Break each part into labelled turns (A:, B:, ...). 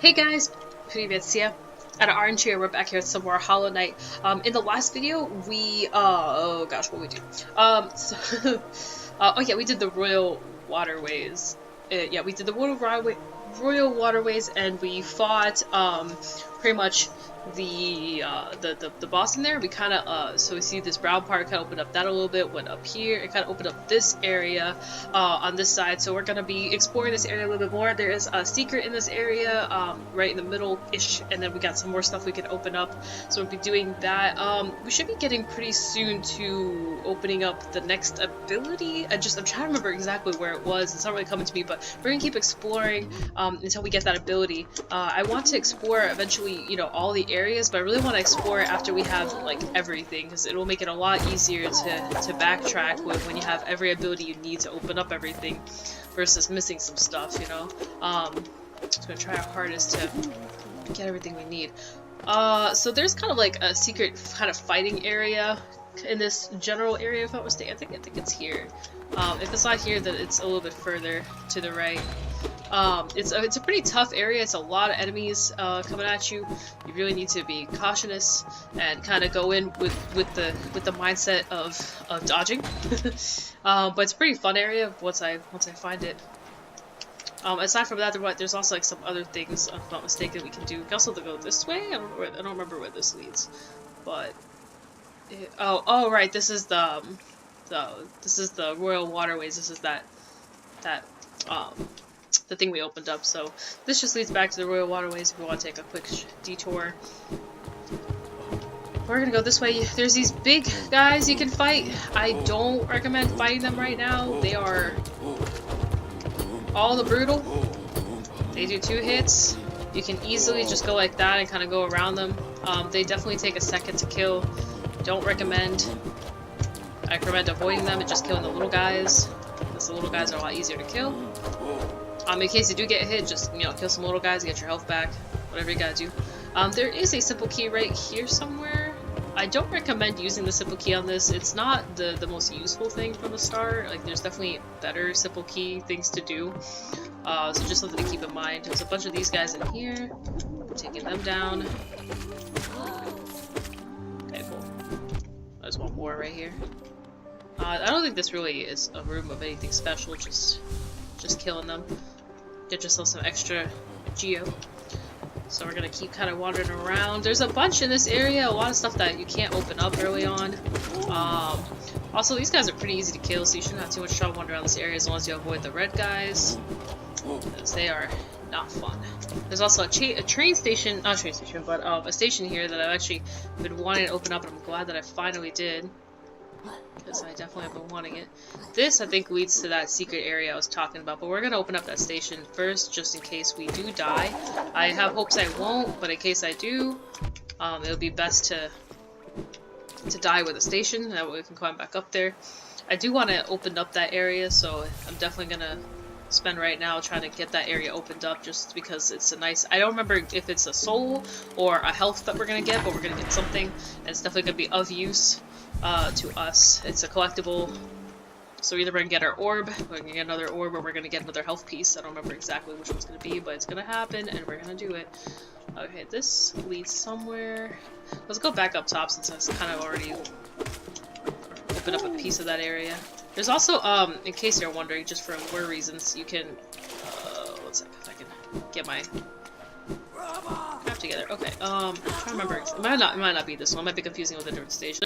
A: Hey guys, Privetsia. OuterOrange here. We're back here with some more Hollowknight. In the last video, we oh gosh, what we do? Oh yeah, we did the Royal Waterways. Yeah, we did the Royal Waterways, and we fought pretty much the boss in there. We kind of so we see this brown part kind of opened up that a little bit, went up here, it kind of opened up this area on this side. So we're gonna be exploring this area a little bit more. There is a secret in this area right in the middle ish, and then we got some more stuff we can open up, so we'll be doing that. We should be getting pretty soon to opening up the next ability. I'm trying to remember exactly where it was. It's not really coming to me, but we're gonna keep exploring until we get that ability. I want to explore eventually, you know, all the areas, but I really want to explore after we have like everything, because it will make it a lot easier to backtrack when you have every ability you need to open up everything versus missing some stuff, you know. Just gonna try our hardest to get everything we need. So there's kind of like a secret kind of fighting area in this general area, if I'm not mistaken. I think it's here. If it's not here, then it's a little bit further to the right. It's a pretty tough area. It's a lot of enemies coming at you. You really need to be cautious and kind of go in with the mindset of dodging. But it's a pretty fun area once I find it. Aside from that, there's also like some other things, if I'm not mistaken, we can do. We can also go this way. I don't remember where this leads, but oh right, this is the Royal Waterways. This is the thing we opened up. So this just leads back to the Royal Waterways if we want to take a quick detour. We're gonna go this way. There's these big guys you can fight. I don't recommend fighting them right now. They are all the brutal. They do 2 hits. You can easily just go like that and kind of go around them. They definitely take a second to kill. Don't recommend. I recommend avoiding them and just killing the little guys, because the little guys are a lot easier to kill. In case you do get hit, just, you know, kill some little guys, get your health back, whatever you gotta do. There is a simple key right here somewhere. I don't recommend using the simple key on this. It's not the most useful thing from the start. Like, there's definitely better simple key things to do. So just something to keep in mind. There's a bunch of these guys in here. Taking them down. Okay, cool. There's one more right here. I don't think this really is a room of anything special. Just killing them. Get yourself some extra geo. So we're gonna keep kind of wandering around. There's a bunch in this area, a lot of stuff that you can't open up early on. Also, these guys are pretty easy to kill, so you shouldn't have too much trouble wandering around this area as long as you avoid the red guys, because they are not fun. There's also a train station, not a train station, but a station here that I've actually been wanting to open up, and I'm glad that I finally did, because I definitely have been wanting it. This, I think, leads to that secret area I was talking about, but we're going to open up that station first, just in case we do die. I have hopes I won't, but in case I do, it'll be best to die with a station, that way we can climb back up there. I do want to open up that area, so I'm definitely going to spend right now trying to get that area opened up, just because it's a nice... I don't remember if it's a soul or a health that we're going to get, but we're going to get something, and it's definitely going to be of use to us. It's a collectible, so either we're gonna get our orb, we're gonna get another orb, or we're gonna get another health piece. I don't remember exactly which one's gonna be, but it's gonna happen, and we're gonna do it. Okay, this leads somewhere. Let's go back up top, since that's kind of already opened up a piece of that area. There's also, in case you're wondering, just for more reasons, you can, one sec, if I can get my crap together. Okay, I'm trying to remember, it might not be this one, it might be confusing with a different station.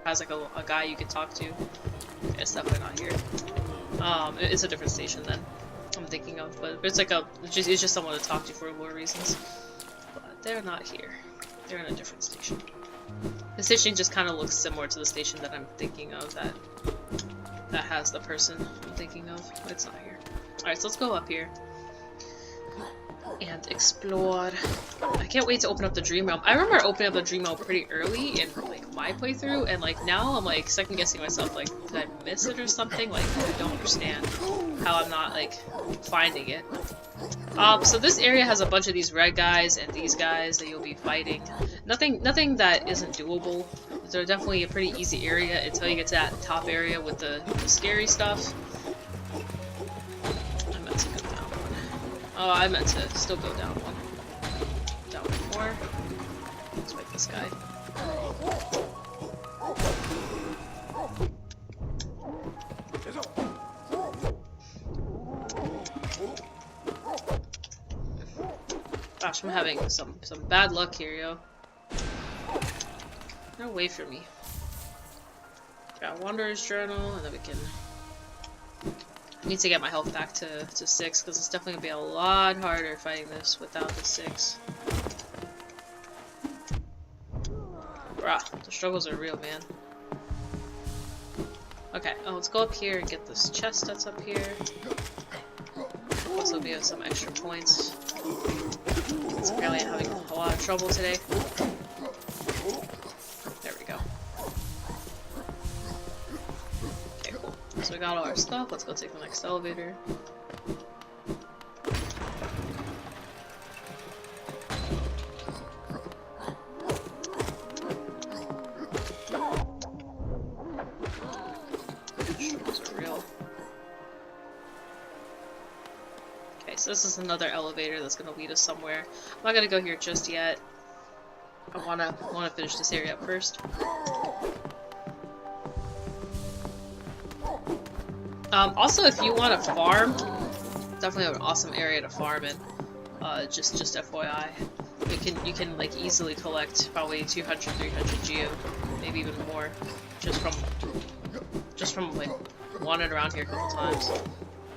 A: Has like a guy you can talk to. It's definitely not here. It's a different station then I'm thinking of, but it's like it's just someone to talk to for more reasons. But they're not here. They're in a different station. The station just kind of looks similar to the station that I'm thinking of, that has the person I'm thinking of. But it's not here. Alright, so let's go up here and explore. I can't wait to open up the dream realm. I remember opening up the dream realm pretty early in like my playthrough, and like now I'm like second guessing myself, like, did I miss it or something? Like, I don't understand how I'm not like finding it. So this area has a bunch of these red guys and these guys that you'll be fighting. Nothing that isn't doable. They're definitely a pretty easy area until you get to that top area with the scary stuff. I meant to go down one. Oh, I meant to still go down one. more. Let's fight this guy. Gosh, I'm having some bad luck here, yo. No way for me. Got Wanderer's Journal, and then we can... I need to get my health back to 6, because it's definitely going to be a lot harder fighting this without the 6. Bruh, the struggles are real, man. Okay, let's go up here and get this chest that's up here. Also be some extra points. It's apparently having a lot of trouble today. There we go. Okay, cool. So we got all our stuff. Let's go take the next elevator. So this is another elevator that's gonna lead us somewhere. I'm not gonna go here just yet. I wanna finish this area up first. Also, if you want to farm, definitely an awesome area to farm in. Just FYI, you can like easily collect probably 200, 300 geo, maybe even more, just from like wandering around here a couple times.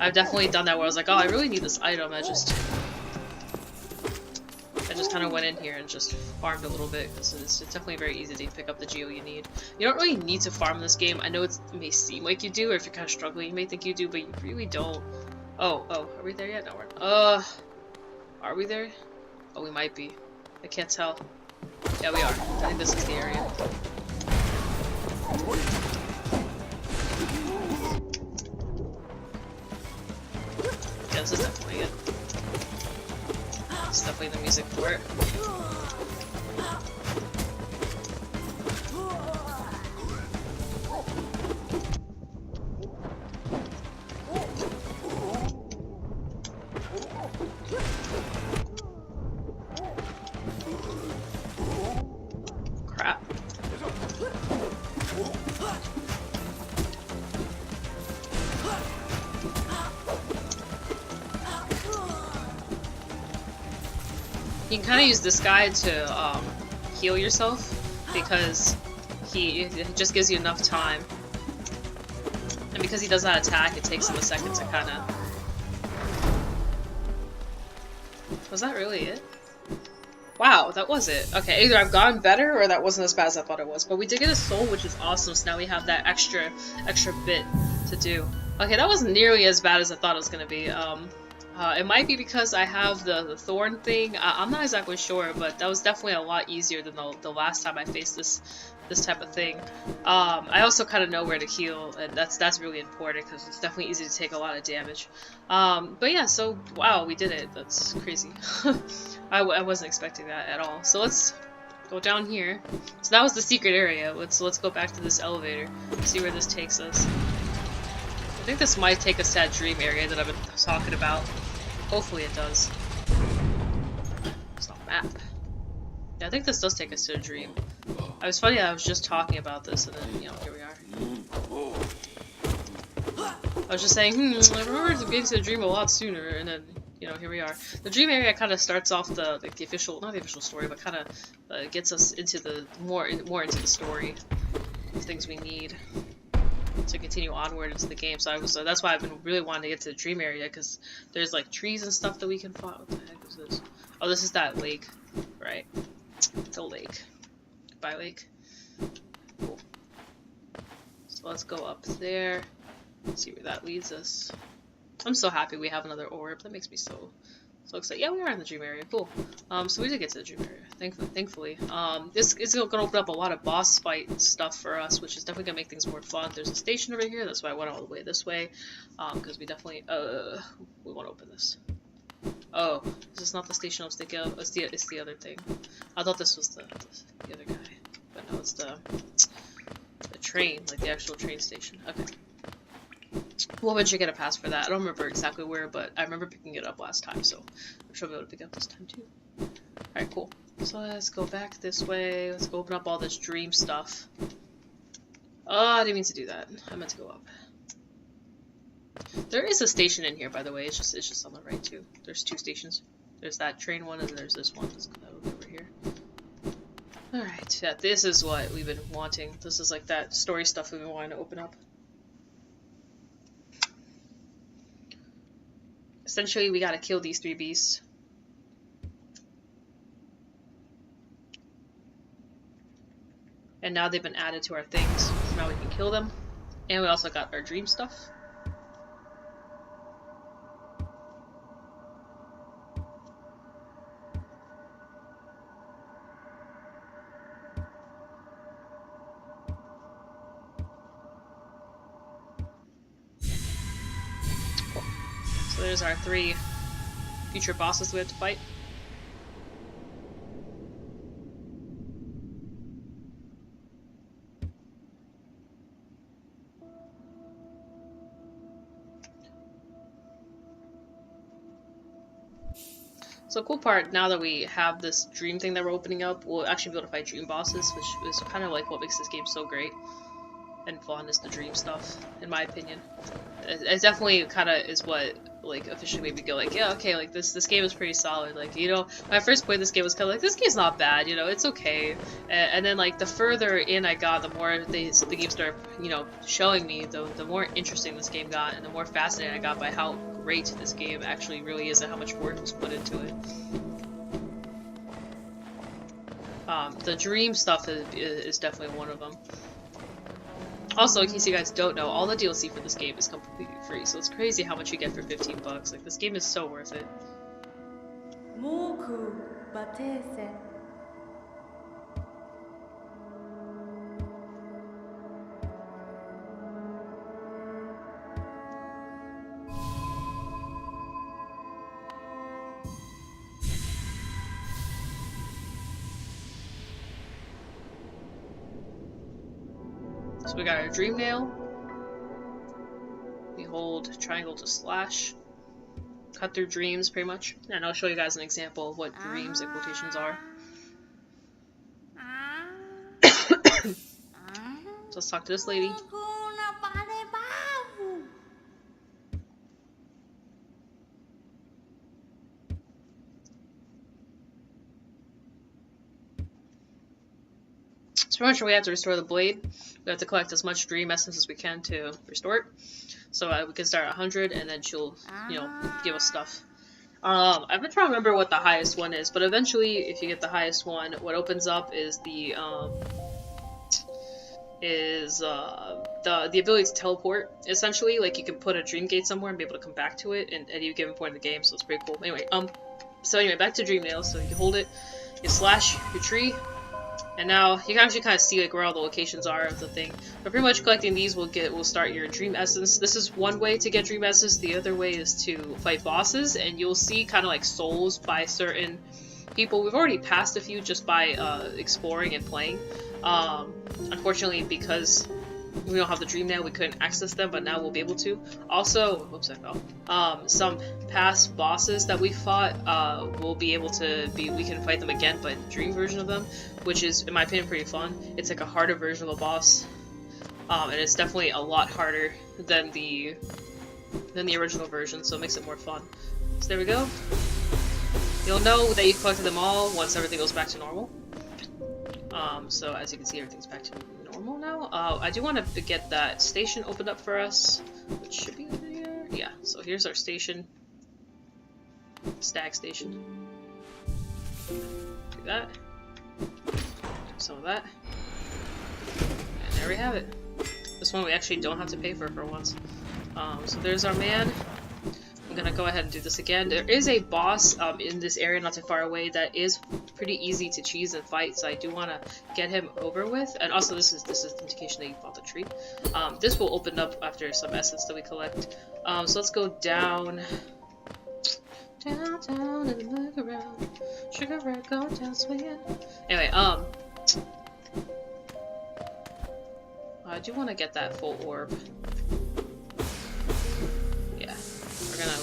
A: I've definitely done that where I was like, oh, I really need this item. I just kind of went in here and just farmed a little bit, because it's definitely very easy to pick up the geo you need. You don't really need to farm this game. I know it may seem like you do, or if you're kind of struggling, you may think you do, but you really don't. Oh, are we there yet? No, we're are we there? Oh, we might be. I can't tell. Yeah, we are. I think this is the area. Yeah, this is definitely it. It's definitely the music for it. Crap. You can kind of use this guy to heal yourself, because it just gives you enough time, and because he does that attack, it takes him a second to kind of... Was that really it? Wow, that was it. Okay, either I've gotten better or that wasn't as bad as I thought it was, but we did get a soul, which is awesome, so now we have that extra bit to do. Okay, that wasn't nearly as bad as I thought it was going to be. It might be because I have the thorn thing. I'm not exactly sure, but that was definitely a lot easier than the last time I faced this type of thing. I also kind of know where to heal, and that's really important, because it's definitely easy to take a lot of damage. But yeah, so wow, we did it. That's crazy. I wasn't expecting that at all. So let's go down here. So that was the secret area. Let's go back to this elevator, see where this takes us. I think this might take us to that dream area that I've been talking about. Hopefully it does. It's not a map. Yeah, I think this does take us to a dream. I was just talking about this, and then, you know, here we are. I was just saying, I remember getting to the dream a lot sooner, and then, you know, here we are. The dream area kind of starts off the official, not the official story, but kind of gets us into the more into the story of things we need to continue onward into the game. So that's why I've been really wanting to get to the dream area, because there's like trees and stuff that we can find. What the heck is this? Oh, this is that lake, right? The lake. Goodbye, lake. Cool. So let's go up there. See where that leads us. I'm so happy we have another orb. That makes me so excited. Yeah, we are in the dream area. Cool. So we did get to the dream area. Thankfully. This is going to open up a lot of boss fight stuff for us, which is definitely going to make things more fun. There's a station over here. That's why I went all the way this way. Because we definitely, we want to open this. Oh, is this not the station I was thinking of? It's the other thing. I thought this was the other guy. But no, it's the train, like the actual train station. Okay. We'll eventually get a pass for that. I don't remember exactly where, but I remember picking it up last time, so I'm sure I'll be able to pick it up this time too. Alright, cool. So let's go back this way. Let's go open up all this dream stuff. Oh, I didn't mean to do that. I meant to go up. There is a station in here, by the way. It's just on the right too. There's 2 stations. There's that train one, and there's this one. Let's go over here. Alright, yeah, this is what we've been wanting. This is like that story stuff we've been wanting to open up. Essentially, we gotta kill these 3 beasts. And now they've been added to our things, so now we can kill them. And we also got our dream stuff. So there's our 3 future bosses we have to fight. So the cool part, now that we have this dream thing that we're opening up, we'll actually be able to fight dream bosses, which is kind of like what makes this game so great and fun, is the dream stuff, in my opinion. It definitely kind of is what, like, officially made me go like, yeah, okay, like, this game is pretty solid. Like, you know, when I first played this game, it was kind of like, this game's not bad, you know, it's okay. And then, like, the further in I got, the more the game started, you know, showing me, the more interesting this game got, and the more fascinated I got by how great this game actually really is and how much work was put into it. The dream stuff is definitely one of them. Also, in case you guys don't know, all the DLC for this game is completely free, so it's crazy how much you get for 15 bucks. Like, this game is so worth it. So we got our dream nail. We hold triangle to slash. Cut through dreams, pretty much. And I'll show you guys an example of what dreams and quotations are. So let's talk to this lady. So pretty much we have to restore the blade. We have to collect as much dream essence as we can to restore it. So we can start at 100, and then she'll, you know, give us stuff. I've been trying to remember what the highest one is, but eventually, if you get the highest one, what opens up is the ability to teleport. Essentially, like, you can put a dream gate somewhere and be able to come back to it at any given point in the game. So it's pretty cool. Anyway, back to dream nails. So you hold it, you slash your tree. And now you can actually kind of see like where all the locations are of the thing. But pretty much collecting these will start your dream essence. This is one way to get dream essence. The other way is to fight bosses, and you'll see kind of like souls by certain people. We've already passed a few just by exploring and playing. Unfortunately, because we don't have the dream nail, we couldn't access them, but now we'll be able to. Also, whoops, I fell. Some past bosses that we fought, we'll be able to we can fight them again, but the dream version of them, which is, in my opinion, pretty fun. It's like a harder version of a boss, and it's definitely a lot harder than the original version, so it makes it more fun. So there we go. You'll know that you've collected them all once everything goes back to normal. So as you can see, everything's back to normal now. I do want to get that station opened up for us, which should be over here. Yeah, so here's our station. Stag station. Do that. Do some of that. And there we have it. This one we actually don't have to pay for once. So there's our man. I'm gonna go ahead and do this again. There is a boss in this area not too far away that is pretty easy to cheese and fight, so I do want to get him over with. And also this is the indication that you fought the tree. This will open up after some essence that we collect. So let's go down and look around. Sugar red, go down swinging. Anyway, I do want to get that full orb.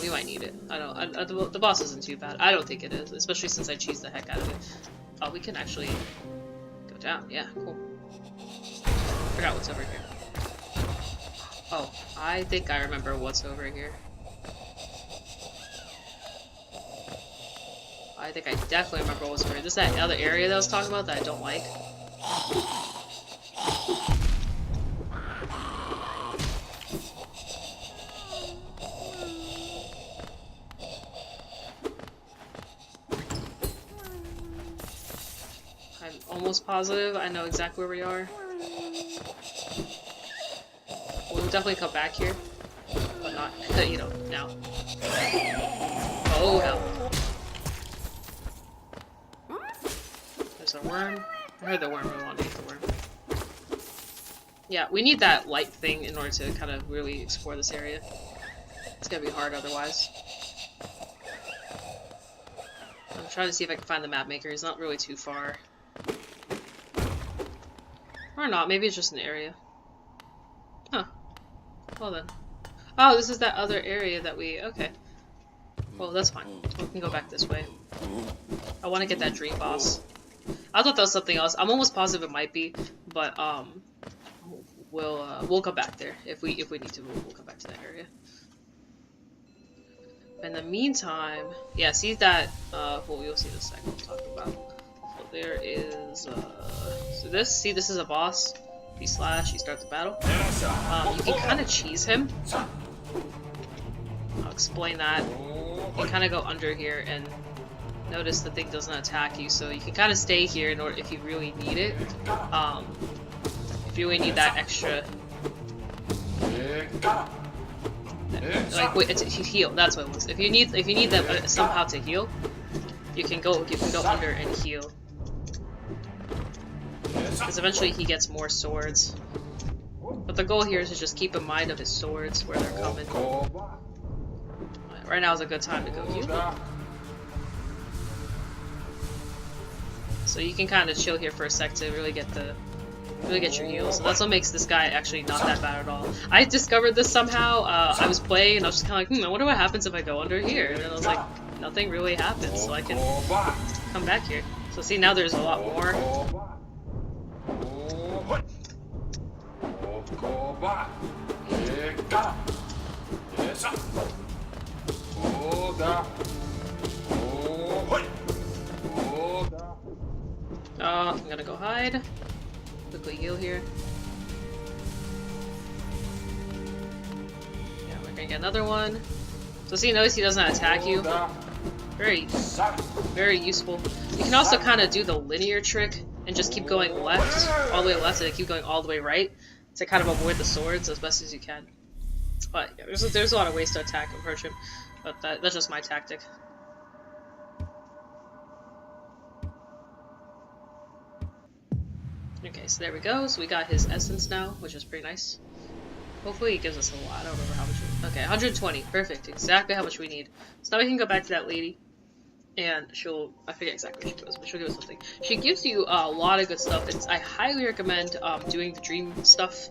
A: We might need it. I don't. The boss isn't too bad. I don't think it is, especially since I cheesed the heck out of it. Oh, we can actually go down. Yeah, cool. Forgot what's over here. Oh, I think I remember what's over here. I think I definitely remember what's over here. This is that other area that I was talking about that I don't like. I'm almost positive I know exactly where we are. We'll definitely come back here, but not, you know, now. Oh, hell. There's a worm. I heard the worm. We want to eat the worm. Yeah, we need that light thing in order to kind of really explore this area. It's gonna be hard otherwise. I'm trying to see if I can find the map maker. He's not really too far. Or not, maybe it's just an area. Huh. Well then. Oh, this is that other area that we... Okay. Well, that's fine. We can go back this way. I want to get that dream boss. I thought that was something else. I'm almost positive it might be, but we'll come back there if we need to. We'll come back to that area. In the meantime, yeah, see that. Well, you'll see the second we'll talk about. So there is. So this. See, this is a boss. If you slash, you start the battle. You can kind of cheese him. I'll explain that. You can kind of go under here and notice the thing doesn't attack you, so you can kind of stay here in order if you really need it. If you really need that extra, like wait, it's heal. That's what it was. If you need that somehow to heal, you can go under and heal. Because eventually he gets more swords. But the goal here is to just keep in mind of his swords where they're coming. Right now is a good time to go heal. So you can kind of chill here for a sec to really get your heals. So that's what makes this guy actually not that bad at all. I discovered this somehow. I was playing and I was just kind of like, I wonder what happens if I go under here. And then I was like, nothing really happens, so I can come back here. So see, now there's a lot more. I'm gonna go hide. Quickly heal here. Yeah, we're gonna get another one. So see, notice he doesn't attack you. Very, very useful. You can also kind of do the linear trick and just keep going left, all the way left, and then keep going all the way right to kind of avoid the swords as best as you can. But yeah, there's a lot of ways to attack and approach him, but that's just my tactic. Okay, so there we go. So we got his essence now, which is pretty nice. Hopefully he gives us a lot. I don't remember how much okay, 120. Perfect. Exactly how much we need. So now we can go back to that lady. And she'll... I forget exactly what she does, but she'll give us something. She gives you a lot of good stuff. I highly recommend doing the dream stuff.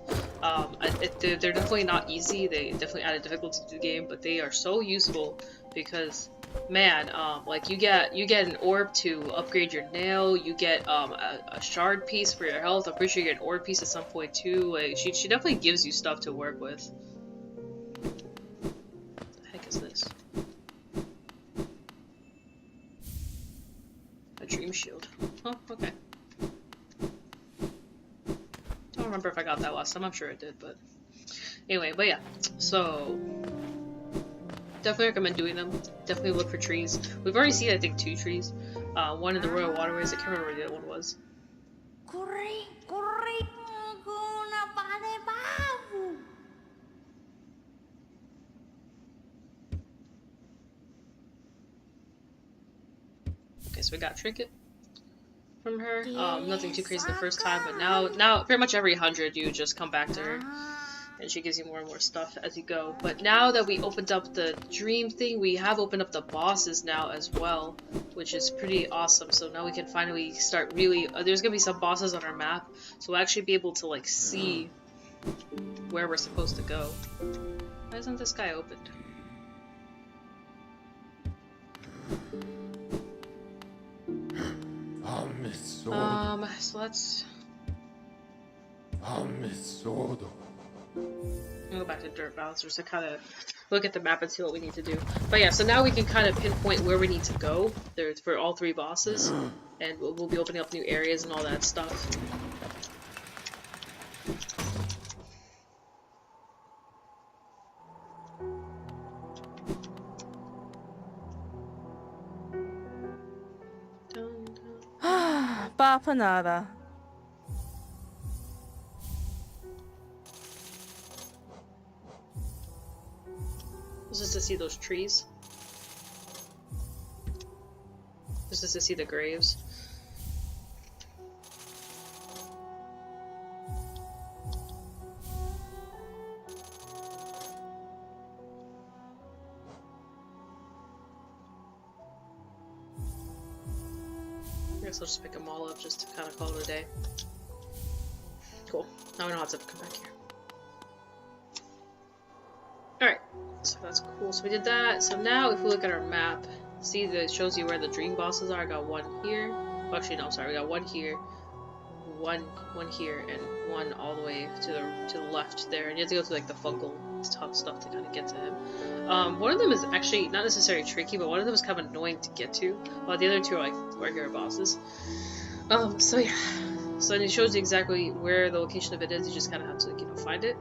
A: They're definitely not easy. They definitely added difficulty to the game, but they are so useful because... Man, like you get an orb to upgrade your nail. You get a shard piece for your health. I'm pretty sure you get an orb piece at some point too. Like she definitely gives you stuff to work with. What the heck is this? A dream shield. Oh, okay. Don't remember if I got that last time. I'm sure I did, but anyway. But yeah, so. Definitely recommend doing them. Definitely look for trees. We've already seen, I think, 2 trees. One in the Royal Waterways. I can't remember where the other one was. Okay, so we got a trinket from her. Nothing too crazy the first time, but now pretty much every 100 you just come back to her. And she gives you more and more stuff as you go. But now that we opened up the dream thing, we have opened up the bosses now as well, which is pretty awesome. So now we can finally start really... there's gonna be some bosses on our map, so we'll actually be able to, like, see where we're supposed to go. Why isn't this guy opened? So let's go back to Dirt Bouncers to kind of look at the map and see what we need to do. But yeah, so now we can kind of pinpoint where we need to go there for all 3 bosses, and we'll be opening up new areas and all that stuff.
B: Bapanada.
A: Just to see those trees. Just to see the graves. I guess I'll just pick them all up just to kind of call it a day. Cool. Now we don't have to come back here. Alright, so that's cool. So we did that. So now if we look at our map, see that it shows you where the dream bosses are. I got 1 here. Well, actually, no, sorry. We got 1 here, one here, and 1 all the way to the left there. And you have to go through like the fungal tough stuff to kind of get to him. One of them is actually not necessarily tricky, but one of them is kind of annoying to get to. While the other 2 are like regular bosses. So yeah. So it shows you exactly where the location of it is. You just kind of have to, like, find it.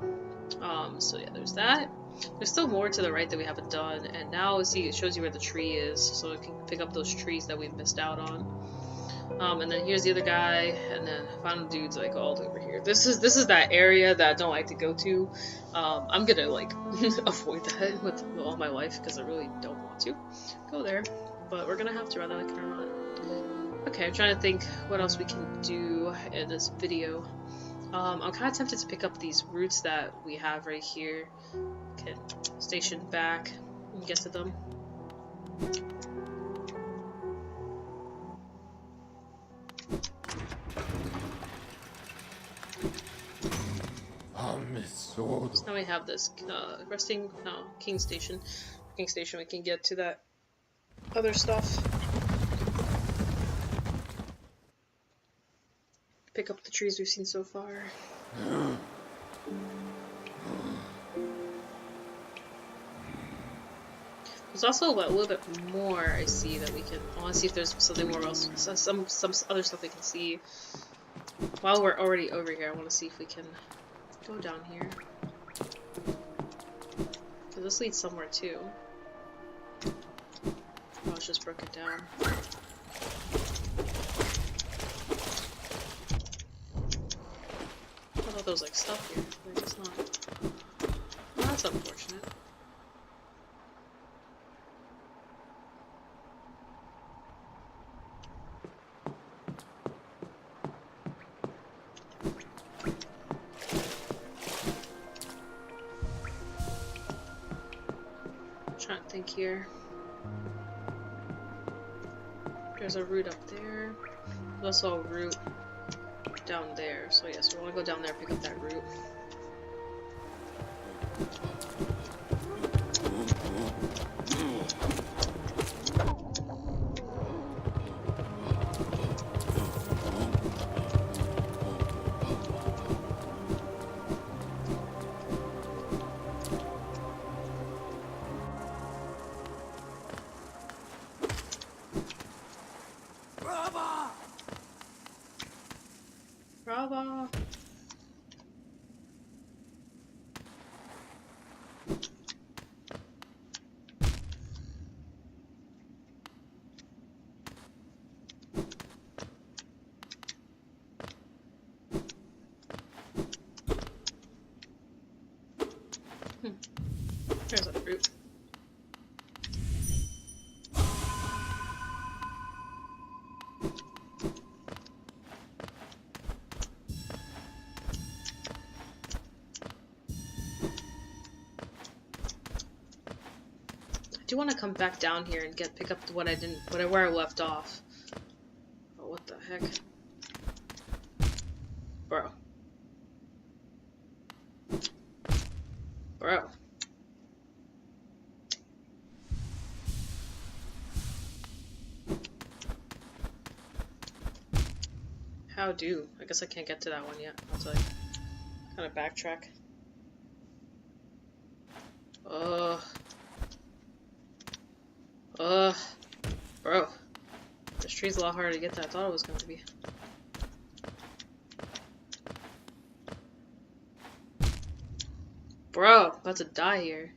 A: So yeah, there's that. There's still more to the right that we haven't done, and now see it shows you where the tree is, so you can pick up those trees that we missed out on. And then here's the other guy, and then final dude's like all over here. This is that area that I don't like to go to. I'm gonna like avoid that with all my life because I really don't want to go there, but we're gonna have to rather like or not. Okay, I'm trying to think what else we can do in this video. I'm kind of tempted to pick up these roots that we have right here. Okay, station back and get to them. So now we have this King Station. We can get to that other stuff. Pick up the trees we've seen so far. There's also a little bit more I see that we can. I want to see if there's something more else, some other stuff we can see. While we're already over here, I want to see if we can go down here. Cause this leads somewhere too. Oh, it's just broken down. I thought there was like stuff here, but it's not. Well, that's unfortunate. Trying to think here. There's a route up there. There's also a route down there. So yes, we're gonna go down there and pick up that route. Bravo! There's a fruit. I do want to come back down here and pick up what I didn't, where I left off. Oh, what the heck, bro? Bro. How do? I guess I can't get to that one yet. I'll have to kind of backtrack. Bro. This tree's a lot harder to get than I thought it was going to be. Bro, I'm about to die here.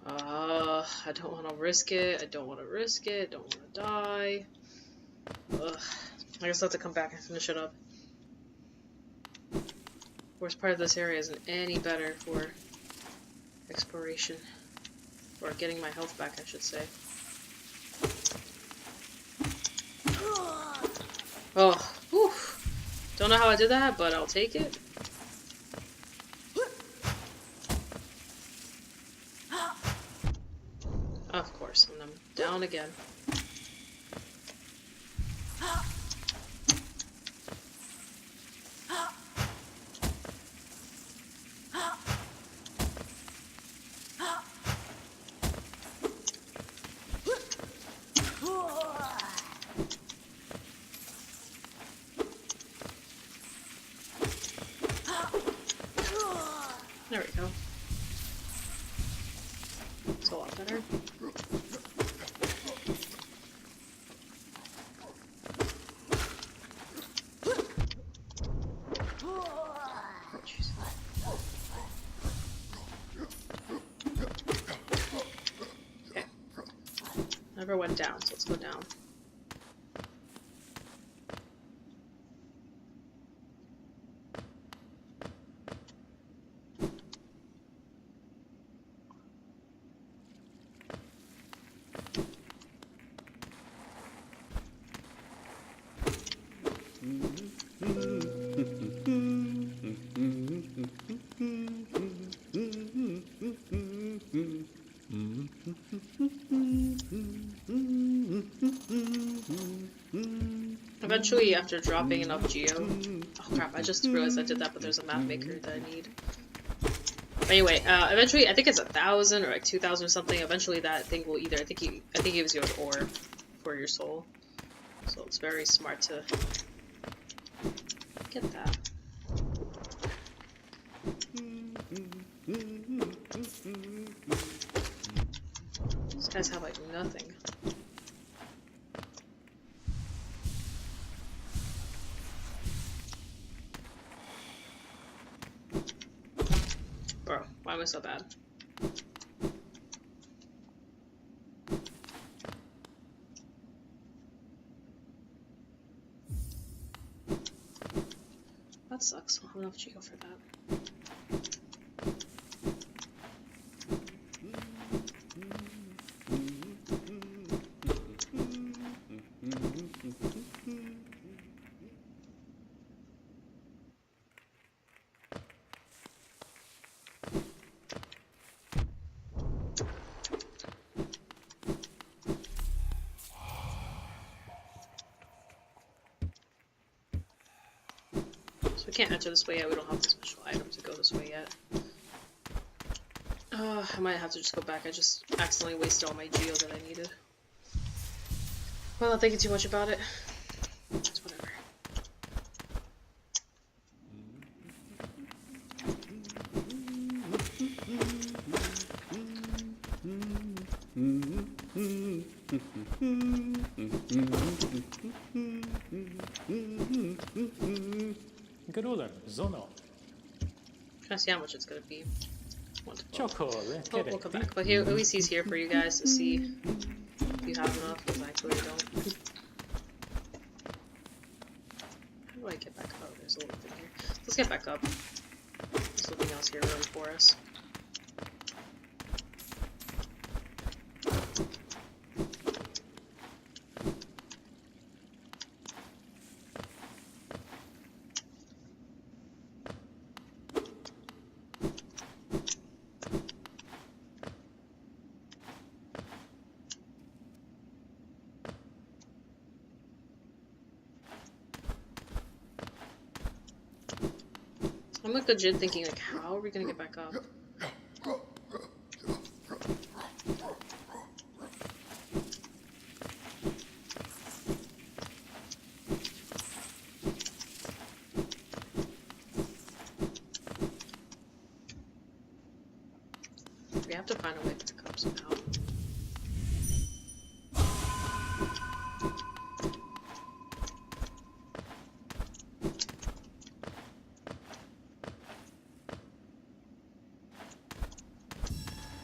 A: I don't want to risk it. I don't want to risk it. Don't want to die. Ugh. I guess I'll have to come back and finish it up. Worst part of this area isn't any better for exploration. Or getting my health back, I should say. Oh, whew. Don't know how I did that, but I'll take it. Of course, and I'm down again. There we go. It's a lot better. Okay. Never went down, so let's go down. Eventually, after dropping enough geo... Oh crap, I just realized I did that, but there's a map maker that I need. But anyway, eventually, I think it's 1,000 or like 2,000 or something. Eventually, that thing will either... I think it gives you an ore for your soul. So it's very smart to get that. These guys have like nothing. Bro, why am I so bad? That sucks. I don't have enough geo for that. We can't enter this way yet. We don't have the special item to go this way yet. I might have to just go back. I just accidentally wasted all my geo that I needed. Well, not thinking too much about it. It's whatever.
B: Gruller, Zono.
A: Trying to see how much it's gonna be.
B: Chocolate.
A: Oh, we'll come back. But here, at least he's here for you guys to see if you have enough, because I clearly don't. How do I get back up? There's a little thing here. Let's get back up. There's nothing else here really for us. I'm like legit thinking, like, how are we gonna get back up? have to find a way to pick up somehow.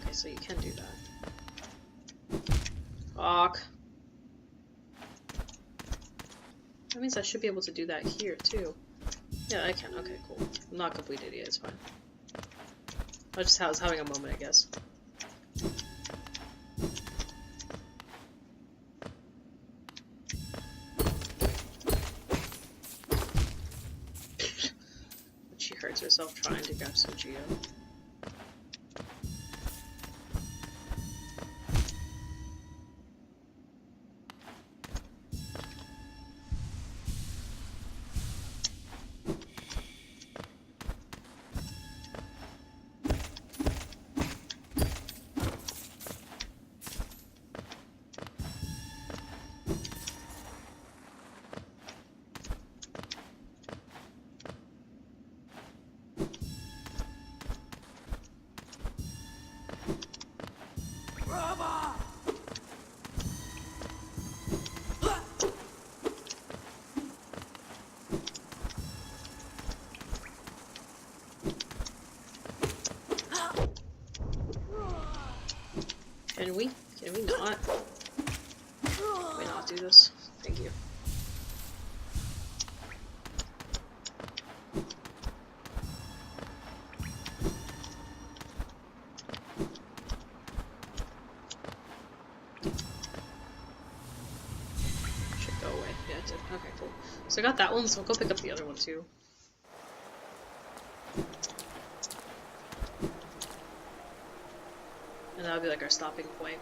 A: Okay, so you can do that. Fuck. That means I should be able to do that here, too. Yeah, I can. Okay, cool. I'm not a complete idiot, it's fine. I just was having a moment, I guess. She hurts herself trying to grab some geo. Can we not? Can we not do this? Thank you. Should go away. Yeah, it did. Okay, cool. So I got that one, so I'll go pick up the other one too. And that'll be like our stopping point.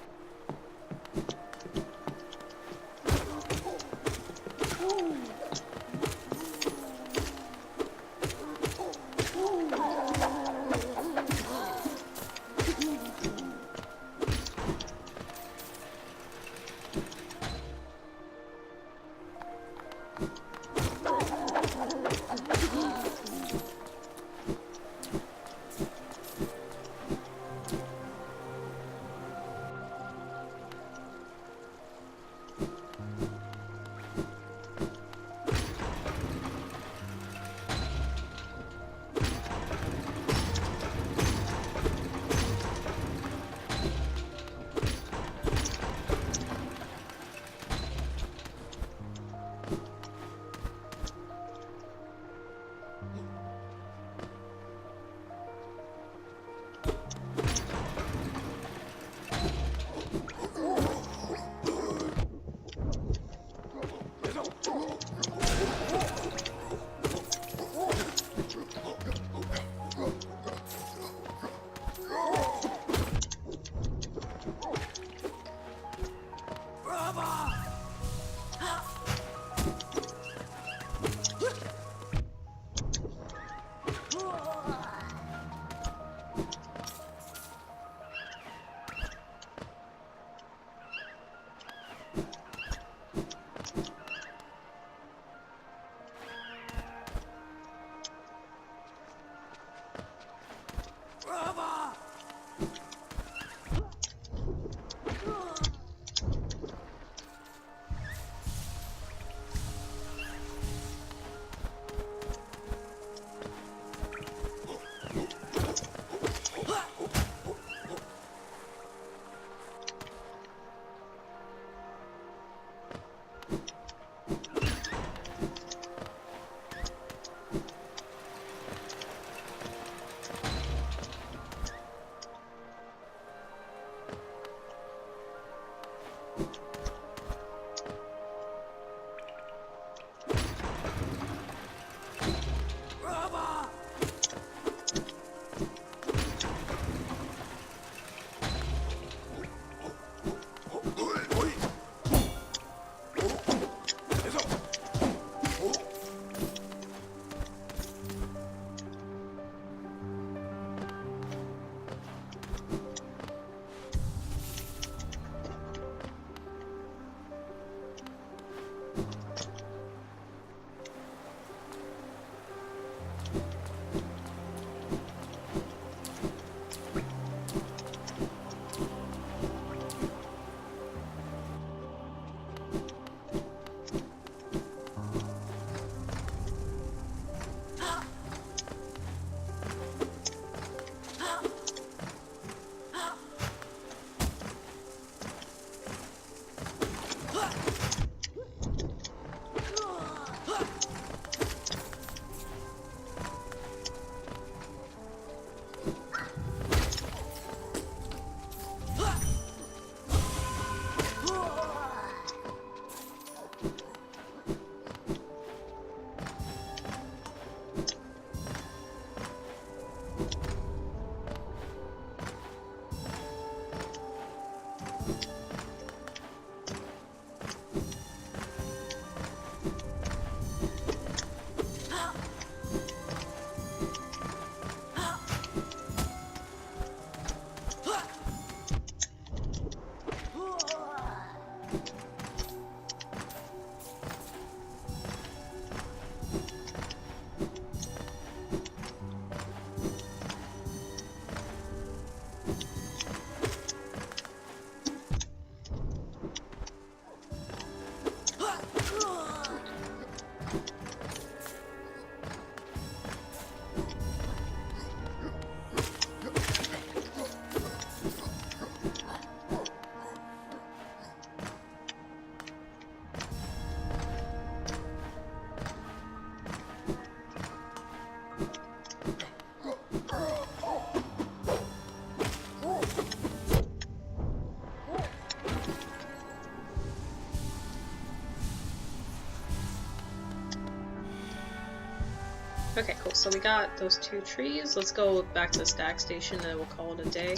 A: Okay, cool. So we got those 2 trees. Let's go back to the stack station and we'll call it a day.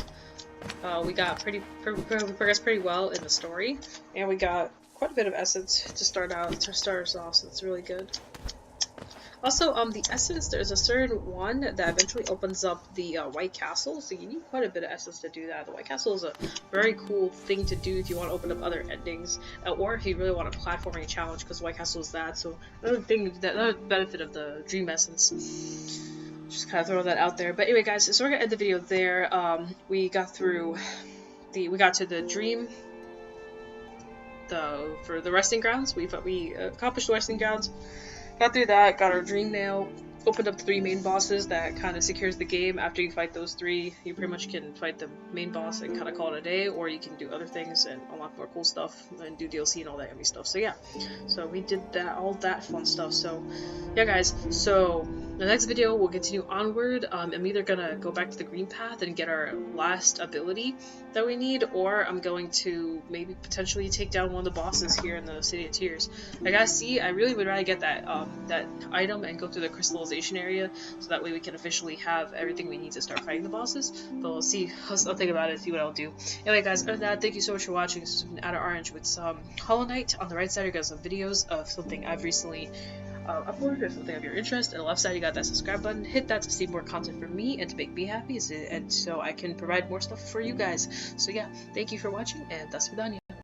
A: We got progressed pretty well in the story, and we got quite a bit of essence to start us off, so that's really good. Also, the essence, there's a certain one that eventually opens up the White Castle, so you need quite a bit of essence to do that. The White Castle is a very cool thing to do if you want to open up other endings, or if you really want a platforming challenge, because White Castle is that. So another benefit of the Dream Essence. Just kind of throw that out there. But anyway, guys, so we're gonna end the video there. We got to the dream. For the resting grounds, we accomplished the resting grounds. Got through that, got our dream nail, opened up the 3 main bosses. That kind of secures the game. After you fight those 3, you pretty much can fight the main boss and kind of call it a day, or you can do other things and unlock more cool stuff and do DLC and all that yummy stuff. So yeah, so we did that, all that fun stuff. So yeah, guys, so the next video we'll continue onward. I'm either gonna go back to the green path and get our last ability that we need, or I'm going to maybe potentially take down one of the bosses here in the City of Tears. I gotta see. I really would rather get that that item and go through the crystallization area, so that way we can officially have everything we need to start fighting the bosses. But we'll see. I'll think about it, see what I'll do. Anyway, guys, other than that, thank you so much for watching. This has been OuterOrange with some Hollowknight. On the right side, you got some videos of something I've recently uploaded, if something of your interest. On the left side, you got that subscribe button. Hit that to see more content from me and to make me happy, and so I can provide more stuff for you guys. So yeah, thank you for watching, and that's vidania.